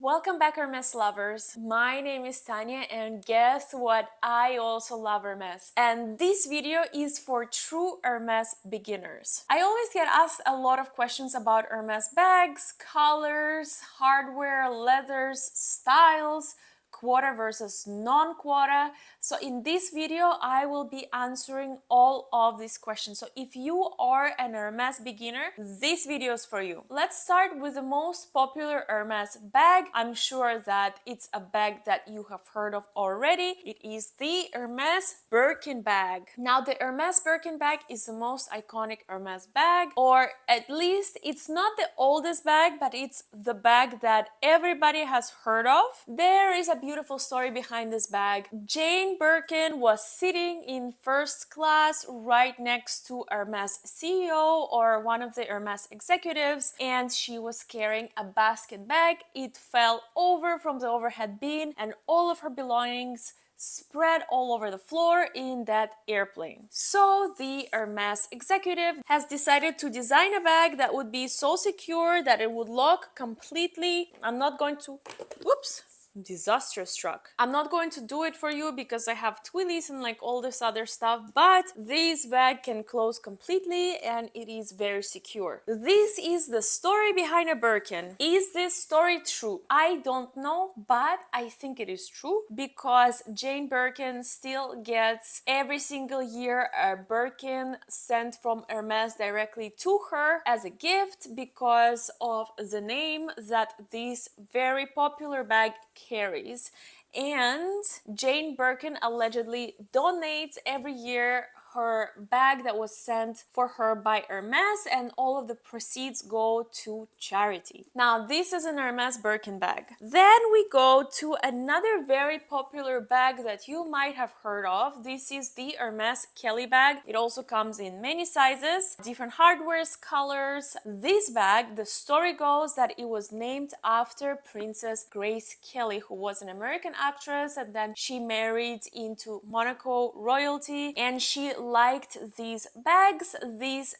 Welcome back, Hermes lovers. My name is Tanya, and guess what? I also love Hermes. And this video is for true Hermes beginners. I always get asked a lot of questions about Hermes bags, colors, hardware, leathers, styles, quota versus non-quota. So in this video, I will be answering all of these questions. So if you are an Hermes beginner, this video is for you. Let's start with the most popular Hermes bag. I'm sure that it's a bag that you have heard of already. It is the Hermes Birkin bag. Now, the Hermes Birkin bag is the most iconic Hermes bag, or at least it's not the oldest bag, but it's the bag that everybody has heard of. There is a beautiful story behind this bag. Jane Birkin was sitting in first class right next to Hermes CEO or one of the Hermes executives, and she was carrying a basket bag. It fell over from the overhead bin, and all of her belongings spread all over the floor in that airplane. So the Hermes executive has decided to design a bag that would be so secure that it would lock completely. I'm not going to, whoops, disaster struck. I'm not going to do it for you because I have twillies and like all this other stuff, but this bag can close completely and it is very secure. This is the story behind a Birkin. Is this story true? I don't know, but I think it is true because Jane Birkin still gets every single year a Birkin sent from Hermes directly to her as a gift because of the name that this very popular bag carries. And Jane Birkin allegedly donates every year her bag that was sent for her by Hermes, and all of the proceeds go to charity. Now, this is an Hermes Birkin bag. Then we go to another very popular bag that you might have heard of. This is the Hermes Kelly bag. It also comes in many sizes, different hardwares, colors. This bag, the story goes that it was named after Princess Grace Kelly, who was an American actress, and then she married into Monaco royalty, and she liked these bags.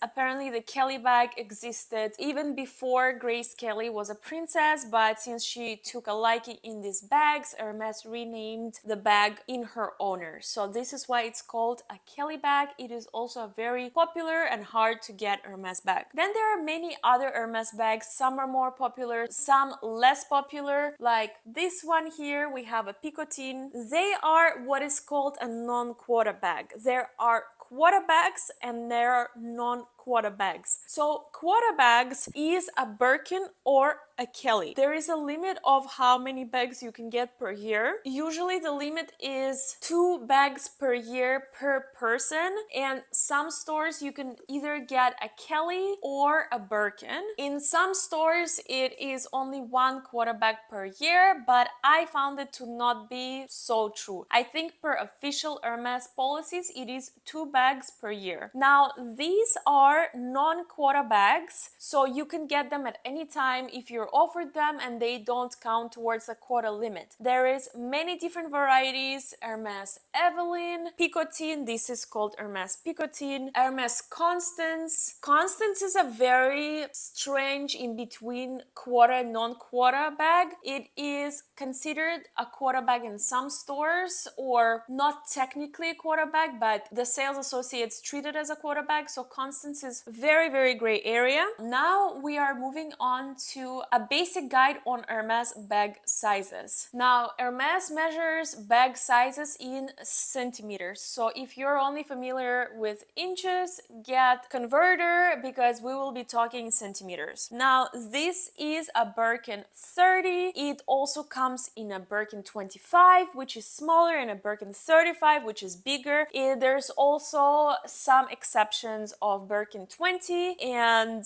Apparently the Kelly bag existed even before Grace Kelly was a princess, but since she took a liking in these bags, Hermes renamed the bag in her honor. So this is why it's called a Kelly bag. It is also a very popular and hard to get Hermes bag. Then there are many other Hermes bags. Some are more popular, some less popular, like this one here. We have a Picotin. They are what is called a non-quota bag. There are quota bags and there are non-quota bags. So quota bags is a Birkin or a Kelly. There is a limit of how many bags you can get per year. Usually the limit is 2 bags per year per person, and some stores you can either get a Kelly or a Birkin. In some stores it is only 1 quota bag per year, but I found it to not be so true. I think per official Hermes policies it is 2 bags per year. Now, these are non-quota bags, so you can get them at any time if you're offered them and they don't count towards the quota limit. There is many different varieties: Hermes Evelyn, Picotin, this is called Hermes Picotin, Hermes Constance. Constance is a very strange in-between quota and non-quota bag. It is considered a quota bag in some stores, or not technically a quota bag, but the sales associates treat it as a quota bag. So Constance is very gray area. Now we are moving on to a basic guide on Hermes bag sizes. Now, Hermes measures bag sizes in centimeters. So if you're only familiar with inches, get converter because we will be talking centimeters. Now, this is a Birkin 30. It also comes in a Birkin 25, which is smaller, and a Birkin 35, which is bigger. There's also some exceptions of Birkin 20 and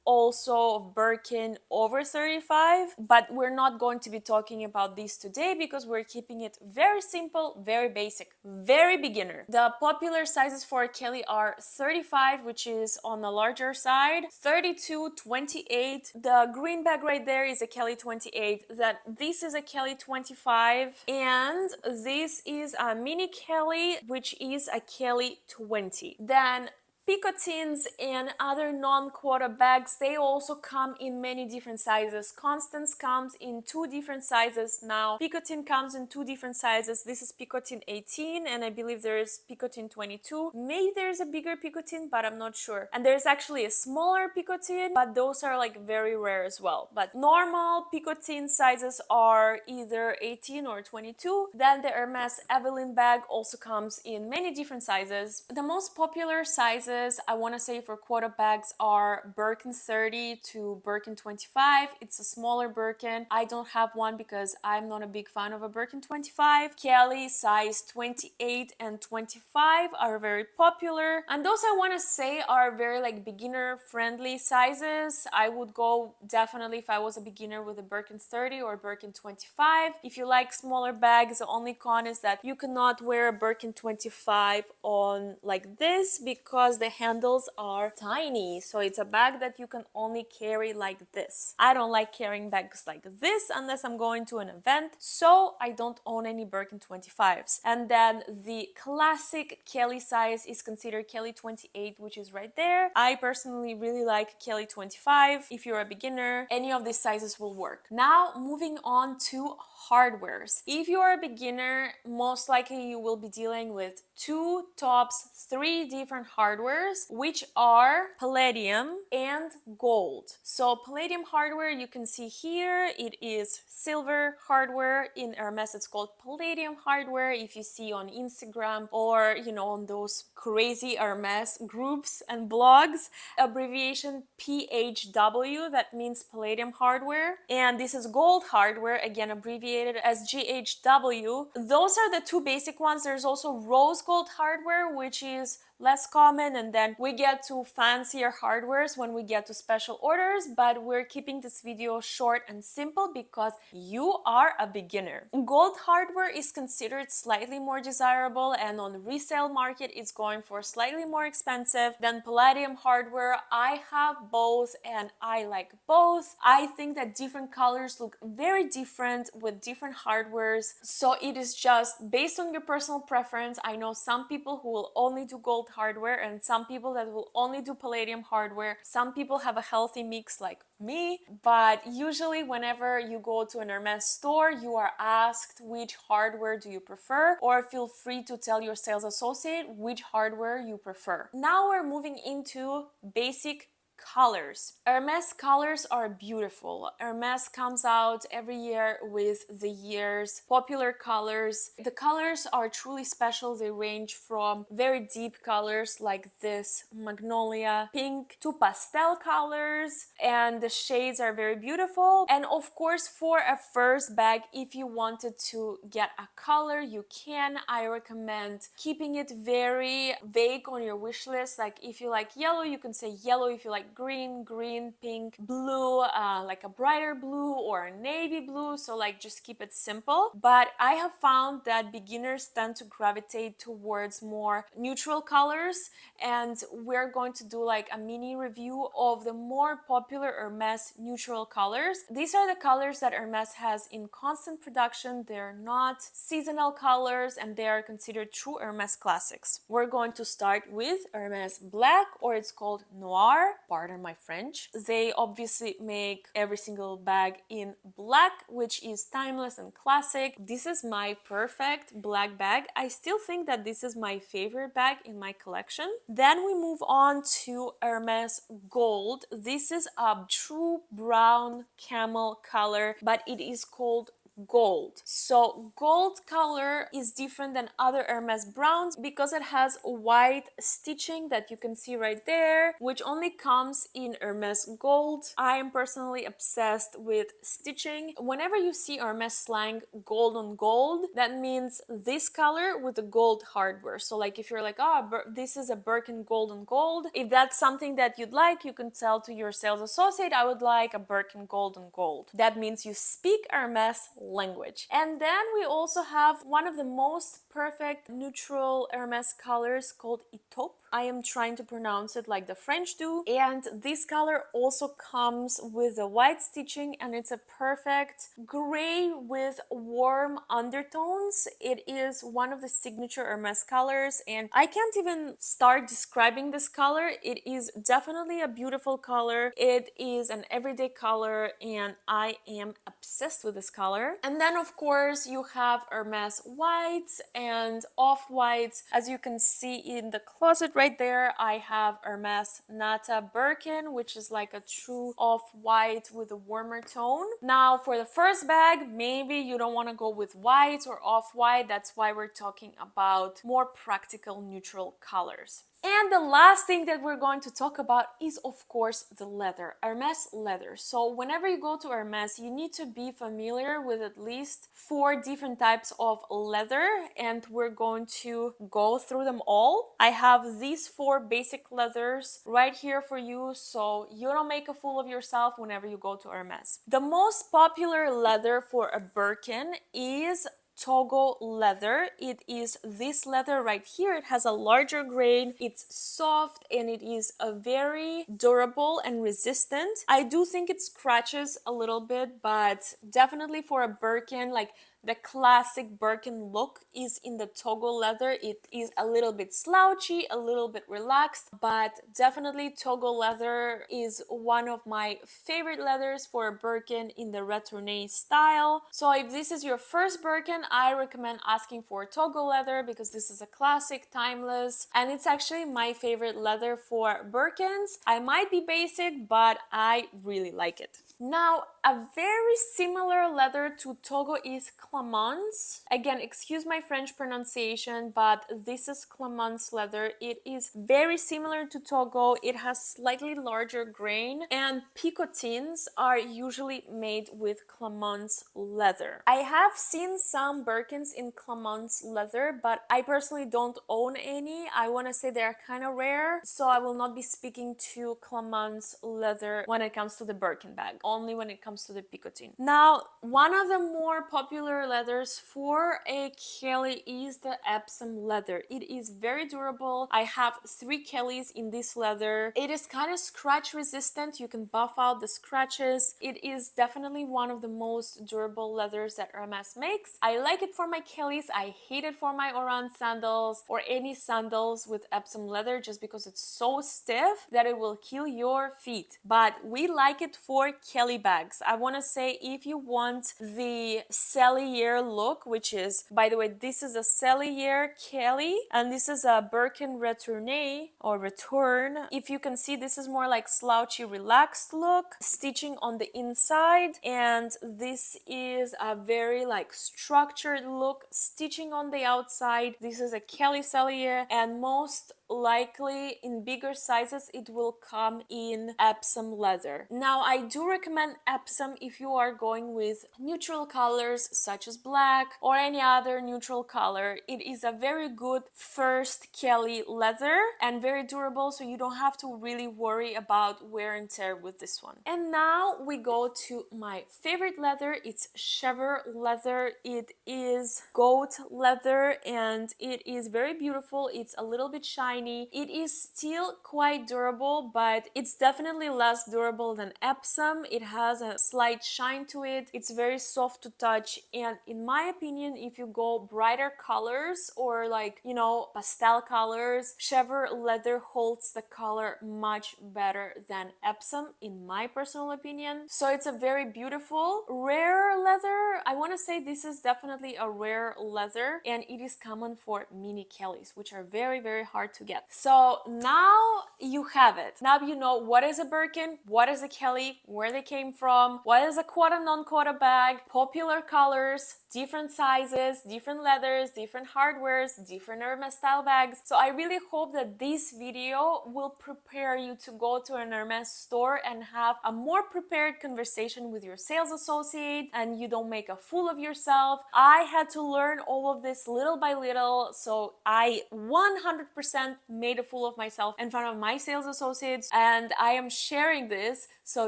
also Birkin over 35, but we're not going to be talking about these today because we're keeping it very simple, very basic, very beginner. The popular sizes for Kelly are 35, which is on the larger side, 32, 28. The green bag right there is a Kelly 28, this is a Kelly 25, and this is a mini Kelly, which is a Kelly 20. Then Picotines and other non-quota bags, they also come in many different sizes. Constance comes in 2 different sizes now. Picotin comes in 2 different sizes. This is Picotin 18 and I believe there is Picotin 22. Maybe there's a bigger Picotin, but I'm not sure. And there's actually a smaller Picotin, but those are like very rare as well. But normal Picotin sizes are either 18 or 22. Then the Hermes Evelyn bag also comes in many different sizes. The most popular sizes I want to say for quota bags are Birkin 30 to Birkin 25. It's a smaller Birkin. I don't have one because I'm not a big fan of a Birkin 25. Kelly size 28 and 25 are very popular, and those I want to say are very like beginner friendly sizes. I would go definitely if I was a beginner with a Birkin 30 or Birkin 25. If you like smaller bags, the only con is that you cannot wear a Birkin 25 on like this because the handles are tiny, so it's a bag that you can only carry like this. I don't like carrying bags like this unless I'm going to an event, so I don't own any Birkin 25s. And then the classic Kelly size is considered Kelly 28, which is right there. I personally really like Kelly 25. If you're a beginner, any of these sizes will work. Now moving on to hardwares. If you are a beginner, most likely you will be dealing with 2 tops, 3 different hardwares, which are palladium and gold. So palladium hardware, you can see here, it is silver hardware. In Hermes, it's called palladium hardware. If you see on Instagram or, you know, on those crazy Hermes groups and blogs, abbreviation PHW, that means palladium hardware. And this is gold hardware, again abbreviated as GHW. Those are the 2 basic ones. There's also rose gold hardware, which is less common, and then we get to fancier hardwares when we get to special orders, but we're keeping this video short and simple because you are a beginner. Gold hardware is considered slightly more desirable, and on the resale market it's going for slightly more expensive than palladium hardware. I have both and I like both. I think that different colors look very different with different hardwares, so it is just based on your personal preference. I know some people who will only do gold hardware and some people that will only do palladium hardware. Some people have a healthy mix like me, but usually whenever you go to an Hermes store, you are asked which hardware do you prefer, or feel free to tell your sales associate which hardware you prefer. Now we're moving into basic colors. Hermes colors are beautiful. Hermes comes out every year with the year's popular colors. The colors are truly special. They range from very deep colors like this magnolia pink to pastel colors, and the shades are very beautiful. And of course, for a first bag, if you wanted to get a color, you can. I recommend keeping it very vague on your wish list. Like if you like yellow, you can say yellow. If you like green, pink, blue, like a brighter blue or a navy blue, so like just keep it simple. But I have found that beginners tend to gravitate towards more neutral colors, and we're going to do like a mini review of the more popular Hermes neutral colors. These are the colors that Hermes has in constant production. They're not seasonal colors and they are considered true Hermes classics. We're going to start with Hermes Black, or it's called Noir. Pardon my French. They obviously make every single bag in black, which is timeless and classic. This is my perfect black bag. I still think that this is my favorite bag in my collection. Then we move on to Hermes Gold. This is a true brown camel color, but it is called gold. So gold color is different than other Hermes browns because it has white stitching that you can see right there, which only comes in Hermes Gold. I am personally obsessed with stitching. Whenever you see Hermes slang gold on gold, that means this color with the gold hardware. So like if you're like, oh, this is a Birkin gold on gold, if that's something that you'd like, you can tell to your sales associate, I would like a Birkin gold on gold. That means you speak Hermes language. And then we also have one of the most perfect neutral Hermes colors called Taupe. I am trying to pronounce it like the French do. And this color also comes with a white stitching, and it's a perfect gray with warm undertones. It is one of the signature Hermes colors, and I can't even start describing this color. It is definitely a beautiful color. It is an everyday color, and I am obsessed with this color. And then of course you have Hermes whites and off-whites. As you can see in the closet right there, I have Hermes Nata Birkin, which is like a true off-white with a warmer tone. Now for the first bag, maybe you don't want to go with white or off-white. That's why we're talking about more practical neutral colors. And the last thing that we're going to talk about is, of course, the leather, Hermes leather. So whenever you go to Hermes, you need to be familiar with at least 4 different types of leather, and we're going to go through them all. I have these 4 basic leathers right here for you, so you don't make a fool of yourself whenever you go to Hermes. The most popular leather for a Birkin is Togo leather. It is this leather right here. It has a larger grain, it's soft, and it is a very durable and resistant. I do think it scratches a little bit, but definitely for a Birkin, like the classic Birkin look is in the Togo leather. It is a little bit slouchy, a little bit relaxed, but definitely Togo leather is one of my favorite leathers for a Birkin in the retourné style. So if this is your first Birkin, I recommend asking for Togo leather because this is a classic, timeless, and it's actually my favorite leather for Birkins. I might be basic, but I really like it. Now, a very similar leather to Togo is Clemence. Again, excuse my French pronunciation, but this is Clemence leather. It is very similar to Togo. It has slightly larger grain, and picotines are usually made with Clemence leather. I have seen some Birkins in Clemence leather, but I personally don't own any. I want to say they're kind of rare, so I will not be speaking to Clemence leather when it comes to the Birkin bag, only when it comes to the picotine. Now, one of the more popular leathers for a Kelly is the Epsom leather. It is very durable. I have 3 Kellys in this leather. It is kind of scratch resistant. You can buff out the scratches. It is definitely one of the most durable leathers that Hermes makes. I like it for my Kellys. I hate it for my Oran sandals or any sandals with Epsom leather just because it's so stiff that it will kill your feet. But we like it for Kelly bags. I want to say if you want the Cellier look, which is, by the way, this is a Cellier Kelly and this is a Birkin Retourné or Return. If you can see, this is more like slouchy relaxed look, stitching on the inside, and this is a very like structured look, stitching on the outside. This is a Kelly Cellier, and most likely in bigger sizes it will come in Epsom leather. Now I do recommend Epsom if you are going with neutral colors such as black or any other neutral color. It is a very good first Kelly leather and very durable, so you don't have to really worry about wear and tear with this one. And now we go to my favorite leather. It's Chèvre leather. It is goat leather and it is very beautiful. It's a little bit shiny. It is still quite durable, but it's definitely less durable than Epsom. It has a slight shine to it. It's very soft to touch, and in my opinion, if you go brighter colors or like, you know, pastel colors, Chèvre leather holds the color much better than Epsom in my personal opinion. So it's a very beautiful, rare leather. I want to say this is definitely a rare leather, and it is common for mini Kellys, which are very, very hard to get. So now you have it. Now you know what is a Birkin, what is a Kelly, where they came from, what is a quota non-quota bag, popular colors, different sizes, different leathers, different hardwares, different Hermes style bags. So I really hope that this video will prepare you to go to an Hermes store and have a more prepared conversation with your sales associate and you don't make a fool of yourself. I had to learn all of this little by little, so I 100% made a fool of myself in front of my sales associates, and I am sharing this so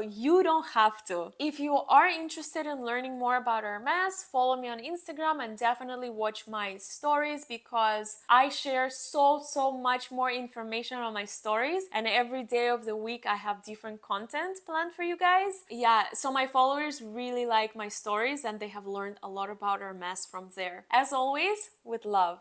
you don't have to. If you are interested in learning more about Hermes, follow me on Instagram and definitely watch my stories because I share so much more information on my stories, and every day of the week I have different content planned for you guys. Yeah, so my followers really like my stories and they have learned a lot about Hermes from there. As always, with love.